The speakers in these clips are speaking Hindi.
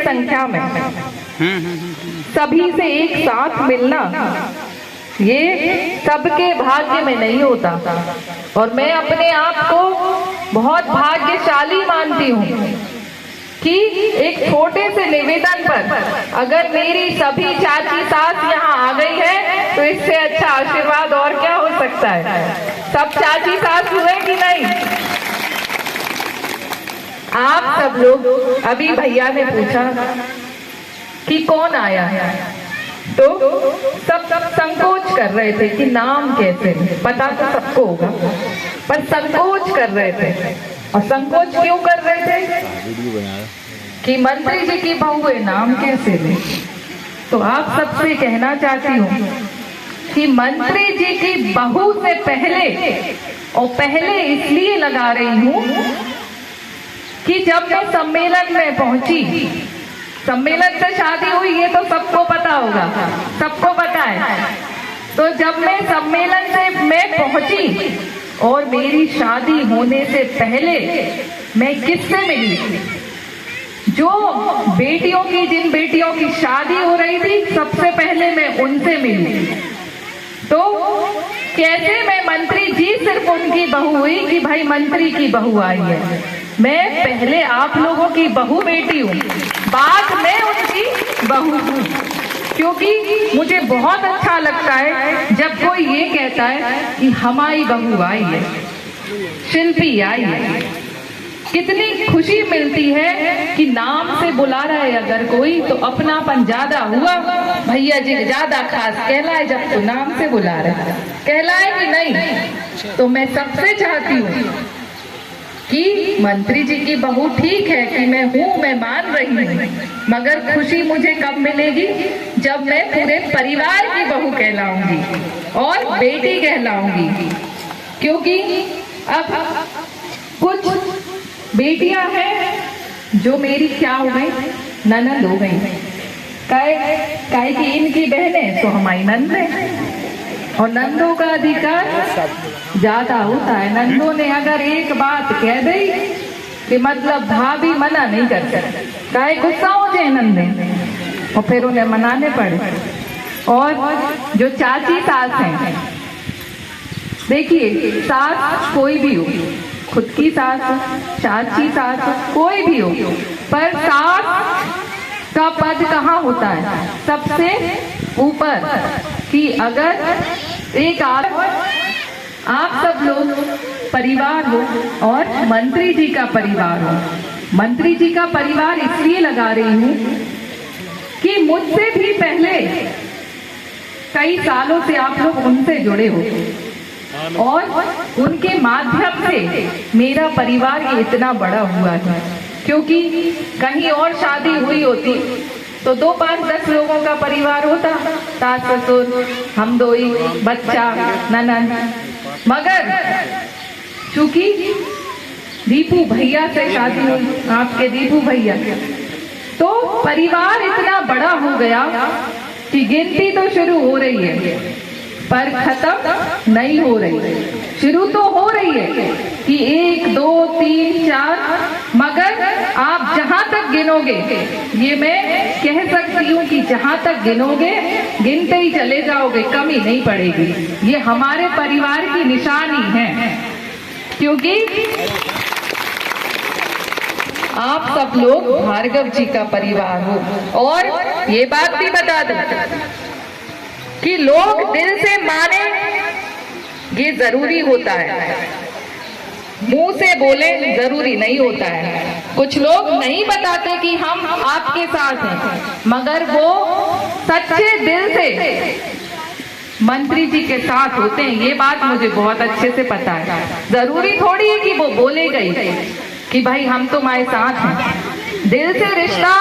संख्या में सभी से एक साथ मिलना ये सबके भाग्य में नहीं होता। और मैं अपने आप को बहुत भाग्यशाली मानती हूँ कि एक छोटे से निवेदन पर अगर मेरी सभी चाची सास यहाँ आ गई है तो इससे अच्छा आशीर्वाद और क्या हो सकता है। सब चाची सास हुए कि नहीं? आप सब लोग, अभी भैया ने पूछा कि कौन आया है, तो सब संकोच कर रहे थे कि नाम कैसे, पता तो सबको होगा पर संकोच कर रहे थे। और संकोच क्यों कर रहे थे कि मंत्री जी की बहू है, नाम कैसे ले। तो आप सबसे कहना चाहती हूँ कि मंत्री जी की बहू से पहले, और पहले इसलिए लगा रही हूँ कि जब मैं सम्मेलन में पहुंची, सम्मेलन से शादी हुई ये तो सबको पता होगा, सबको पता है। तो जब मैं सम्मेलन से मैं पहुंची और मेरी शादी होने से पहले मैं किससे मिली, जो बेटियों की, जिन बेटियों की शादी हो रही थी सबसे पहले मैं उनसे मिली। तो कैसे मैं मंत्री जी सिर्फ उनकी बहू हुई कि भाई मंत्री की बहू आई है। मैं पहले आप लोगों की बहू बेटी हूँ, बाद में उनकी बहू हूँ। क्योंकि मुझे बहुत अच्छा लगता है जब कोई ये कहता है कि हमारी बहू आई है, शिल्पी आई है। कितनी खुशी मिलती है कि नाम से बुला रहा है अगर कोई तो अपनापन ज्यादा हुआ। भैया जी ज्यादा खास कहलाए जब तो नाम से बुला रहे, कहलाए कि नहीं। तो मैं सबसे चाहती हूँ कि मंत्री जी की बहू ठीक है कि मैं हूँ, मैं मान रही हूँ, मगर खुशी मुझे कब मिलेगी जब मैं पूरे परिवार की बहू कहलाऊंगी और बेटी कहलाऊंगी। क्योंकि अब कुछ बेटियां हैं जो मेरी क्या हो गई, ननद हो गई। काहे कि इनकी बहनें तो हमारी नंद है, और नंदों का अधिकार ज्यादा होता है। नंदों ने अगर एक बात कह दी कि मतलब भाभी मना नहीं कर सकती, काहे गुस्सा हो जाए नंदे और फिर उन्हें मनाने पड़े। और जो चाची सास हैं, देखिए सास कोई भी हो, खुद की सास, चाची सास, कोई भी हो, पर सास का पद कहाँ होता है, सबसे ऊपर। कि अगर एक आप सब लोग परिवार हो और मंत्री जी का परिवार हो, मंत्री जी का परिवार इसलिए लगा रही हूँ कि मुझसे भी पहले कई सालों से आप लोग उनसे जुड़े हो और उनके माध्यम से मेरा परिवार ये इतना बड़ा हुआ है। क्योंकि कहीं और शादी हुई होती तो 2, 5, 10 लोगों का परिवार होता, सास ससुर, हम दोई, बच्चा, ननद। मगर चूंकि दीपू भैया से शादी हुई, आपके दीपू भैया, तो परिवार इतना बड़ा हो गया कि गिनती तो शुरू हो रही है पर खत्म नहीं हो रही। शुरू तो हो रही है कि 1, 2, 3, 4, मगर आप जहां तक गिनोगे, ये मैं कह सकती हूँ कि जहां तक गिनोगे, गिनते ही चले जाओगे, कमी नहीं पड़ेगी। ये हमारे परिवार की निशानी है, क्योंकि आप सब लोग भार्गव जी का परिवार हो। और ये बात भी बता दूं कि लोग दिल से माने ये जरूरी होता है, मुंह से बोले जरूरी नहीं होता है। कुछ लोग नहीं बताते कि हम आपके साथ हैं, मगर वो सच्चे दिल से मंत्री जी के साथ होते हैं। ये बात मुझे बहुत अच्छे से पता है। जरूरी थोड़ी है कि वो बोले गई कि भाई हम तुम्हारे साथ हैं। दिल से रिश्ता,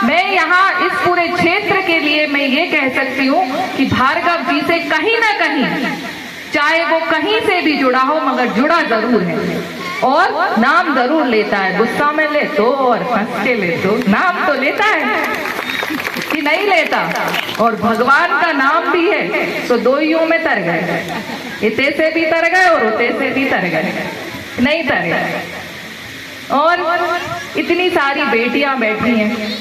मैं यहाँ इस पूरे क्षेत्र के लिए मैं ये कह सकती हूँ कि भार्गव जी से कहीं ना कहीं, चाहे वो कहीं से भी जुड़ा हो, मगर जुड़ा जरूर है और नाम जरूर लेता है। गुस्सा में ले तो और हंस के ले तो नाम तो लेता है कि नहीं लेता। और भगवान का नाम भी है तो दो यूं में तर गए, इते से भी तर गए और उते से भी तर गए, नहीं तरे। और इतनी सारी बेटियां बैठी हैं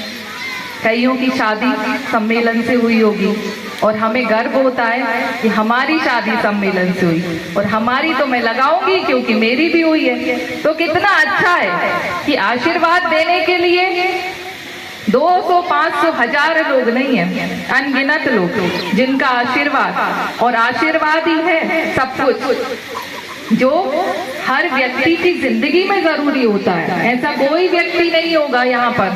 कईयों की शादी सम्मेलन से हुई होगी और हमें गर्व होता है कि हमारी शादी सम्मेलन से हुई, और हमारी तो मैं लगाऊंगी क्योंकि मेरी भी हुई है। तो कितना अच्छा है कि आशीर्वाद देने के लिए 200, 500, 1000 लोग नहीं है, अनगिनत लोग जिनका आशीर्वाद, और आशीर्वाद ही है सब कुछ जो हर व्यक्ति की जिंदगी में जरूरी होता है। ऐसा कोई व्यक्ति नहीं होगा यहाँ पर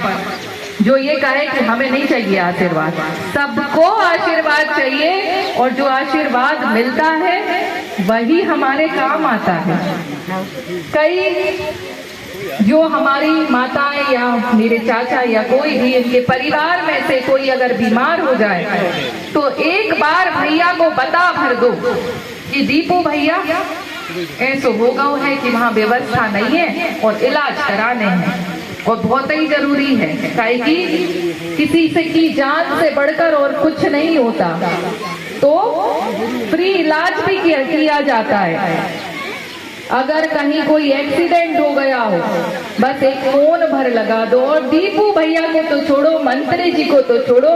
जो ये कहे कि हमें नहीं चाहिए आशीर्वाद। सबको आशीर्वाद चाहिए, और जो आशीर्वाद मिलता है वही हमारे काम आता है। कई जो हमारी माताएं या मेरे चाचा या कोई भी इनके परिवार में से कोई अगर बीमार हो जाए तो एक बार भैया को बता भर दो कि दीपू भैया ऐसा हो गया है कि वहाँ व्यवस्था नहीं है और इलाज कराने हैं, और बहुत ही जरूरी है, काहे कि किसी से की जान से बढ़कर और कुछ नहीं होता। तो फ्री इलाज भी किया जाता है। अगर कहीं कोई एक्सीडेंट हो गया हो, बस एक फोन भर लगा दो, और दीपू भैया को तो छोड़ो, मंत्री जी को तो छोड़ो,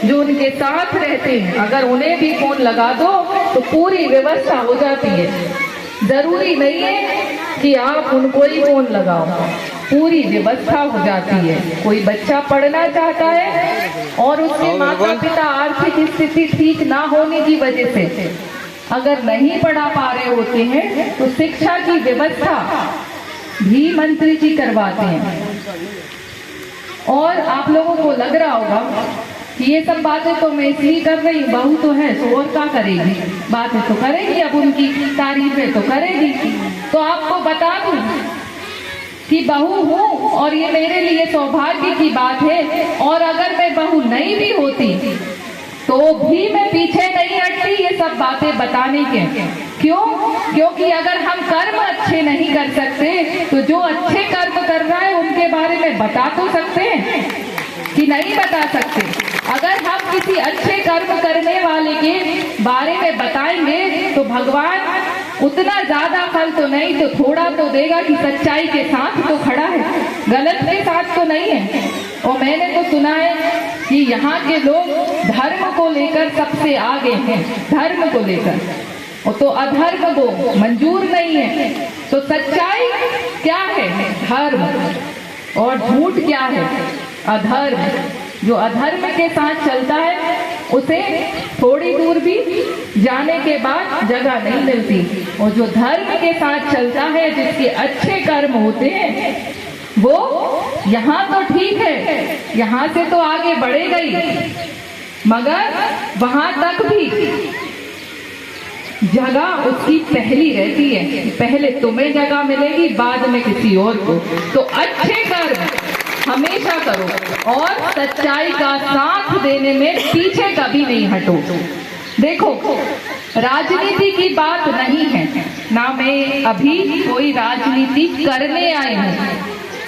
जो उनके साथ रहते हैं, अगर उन्हें भी फोन लगा दो तो पूरी व्यवस्था हो जाती है। जरूरी नहीं है कि आप उनको ही फोन लगाओ, पूरी व्यवस्था हो जाती है। कोई बच्चा पढ़ना चाहता है और उसके माता पिता आर्थिक स्थिति ठीक ना होने की वजह से अगर नहीं पढ़ा पा रहे होते हैं तो शिक्षा की व्यवस्था भी मंत्री जी करवाते हैं। और आप लोगों को लग रहा होगा कि ये सब बातें तो मैं इसलिए कर रही हूँ, बहू तो है तो और क्या करेगी, बातें तो करेगी, अब उनकी तारीफें तो करेगी। तो आपको बता दूं कि बहू हूँ और ये मेरे लिए सौभाग्य की बात है, और अगर मैं बहू नहीं भी होती तो भी मैं पीछे नहीं हटती ये सब बातें बताने के। क्यों? क्योंकि अगर हम कर्म अच्छे नहीं कर सकते तो जो अच्छे कर्म कर रहा है उनके बारे में बता तो सकते हैं कि नहीं बता सकते। अगर हम किसी अच्छे कर्म करने वाले के बारे में बताएंगे तो भगवान उतना ज्यादा फल तो नहीं तो थोड़ा तो देगा कि सच्चाई के साथ तो खड़ा है, गलत के साथ तो नहीं है। और मैंने तो सुना है कि यहाँ के लोग धर्म को लेकर सबसे आगे हैं, धर्म को लेकर, और तो अधर्म को मंजूर नहीं है। तो सच्चाई क्या है? धर्म, और झूठ क्या है? अधर्म। जो अधर्म के साथ चलता है उसे थोड़ी दूर भी जाने के बाद जगह नहीं मिलती, और जो धर्म के साथ चलता है, जिसके अच्छे कर्म होते हैं, वो यहाँ तो ठीक है, यहाँ से तो आगे बढ़ेगा ही, मगर वहां तक भी जगह उसकी पहली रहती है। पहले तुम्हें जगह मिलेगी, बाद में किसी और को। तो अच्छे कर्म हमेशा करो और सच्चाई का साथ देने में पीछे कभी नहीं हटो। देखो, राजनीति की बात नहीं है ना, मैं अभी कोई राजनीति करने आई हूँ,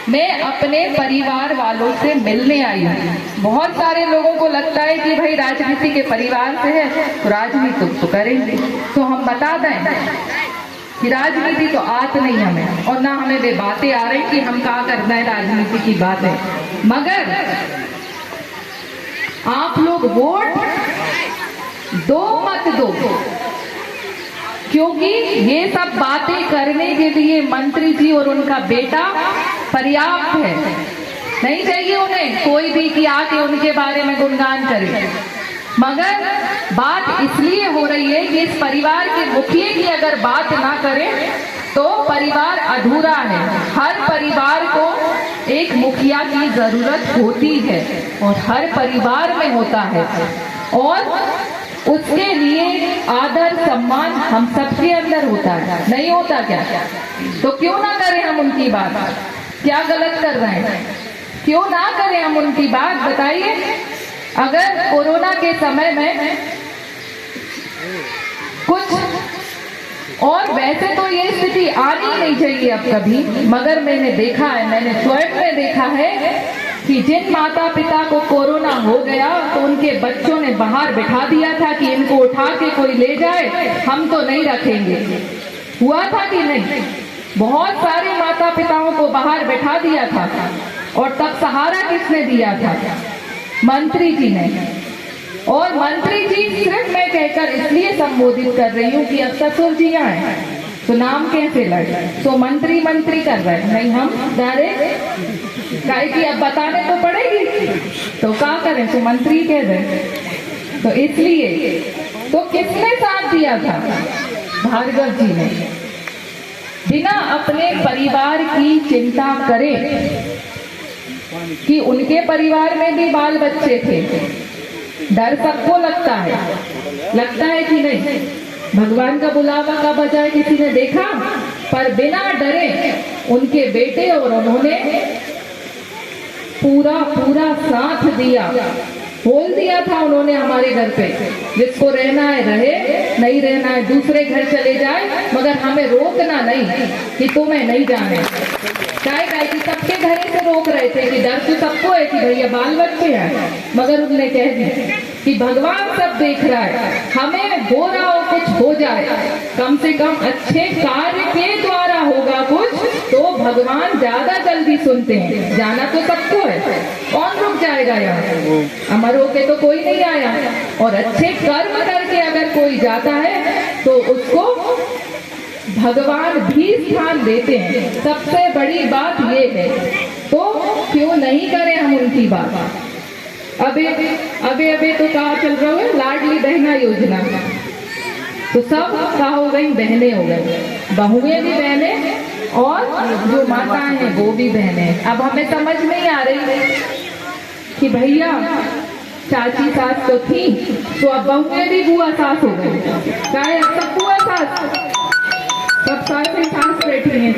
मैं अपने परिवार वालों से मिलने आई हूँ। बहुत सारे लोगों को लगता है कि भाई राजनीति के परिवार से है तो राजनीति तो करेंगे। तो हम बता दें कि राजनीति तो आती नहीं हमें, और ना हमें वे बातें आ रही कि हम क्या करना है राजनीति की बातें। मगर आप लोग वोट दो मत दो, क्योंकि ये सब बातें करने के लिए मंत्री जी और उनका बेटा पर्याप्त है। नहीं चाहिए उन्हें कोई भी कि आके उनके बारे में गुणगान करे। मगर बात इसलिए हो रही है कि इस परिवार के मुखिया की अगर बात ना करें तो परिवार अधूरा है। हर परिवार को एक मुखिया की जरूरत होती है, और हर परिवार में होता है, और उसके लिए आदर सम्मान हम सबके अंदर होता है। नहीं होता क्या? तो क्यों ना करें हम उनकी बात? क्या गलत कर रहे हैं? क्यों ना करें हम उनकी बात? बताइए। अगर कोरोना के समय में कुछ, और वैसे तो ये स्थिति आनी नहीं चाहिए अब कभी, मगर मैंने देखा है, मैंने स्वयं में देखा है कि जिन माता पिता को कोरोना हो गया तो उनके बच्चों ने बाहर बिठा दिया था कि इनको उठा के कोई ले जाए, हम तो नहीं रखेंगे। हुआ था कि नहीं? बहुत सारे माता पिताओं को बाहर बिठा दिया था, और तब सहारा किसने दिया था? मंत्री जी ने। और मंत्री जी सिर्फ मैं कहकर इसलिए संबोधित कर रही हूँ कि अब ससुर जी आए तो नाम कैसे लगे, तो मंत्री मंत्री कर रहे हैं, नहीं हम डायरेक्ट काहे कि अब बताने तो पड़ेगी, तो क्या करें, तो मंत्री कह दें। तो इसलिए तो किसने साथ दिया था? भार्गव जी ने। बिना अपने परिवार की चिंता करे कि उनके परिवार में भी बाल बच्चे थे। डर सबको लगता है कि नहीं, भगवान का बुलावा कब आ जाए किसी ने देखा, पर बिना डरे उनके बेटे और उन्होंने पूरा साथ दिया, बोल दिया था उन्होंने हमारे घर पे जिसको रहना है रहे, नहीं रहना है दूसरे घर चले जाए, मगर हमें रोकना नहीं कि तुम्हें नहीं जाने। काय कि सबके घर से रोक रहे थे कि डर तो सबको है कि भैया बाल बच्चे हैं, मगर उन्होंने कह दिया कि भगवान सब देख रहा है, हमें हो रहा हो कुछ हो जाए, कम से कम अच्छे कार्य के द्वारा होगा कुछ, तो भगवान ज्यादा जल्दी सुनते हैं। जाना तो सबको है, कौन रुक जाएगा यहाँ, अमर होके तो कोई नहीं आया। और अच्छे कर्म करके अगर कोई जाता है तो उसको भगवान भी स्थान देते हैं। सबसे बड़ी बात ये है, तो क्यों नहीं करें हम उनकी बात। अबे तो कहा चल रहा है लाडली बहना योजना, तो सब कहा हो गई बहनें हो गई, बहुएं भी बहनें और जो माताएं हैं वो भी बहनें। अब हमें समझ नहीं आ रही कि भैया चाची सास तो थी, तो अब बहुएं भी बुआ सास हो गई, चाहे सब बुआ सास, सब सास बैठी हैं।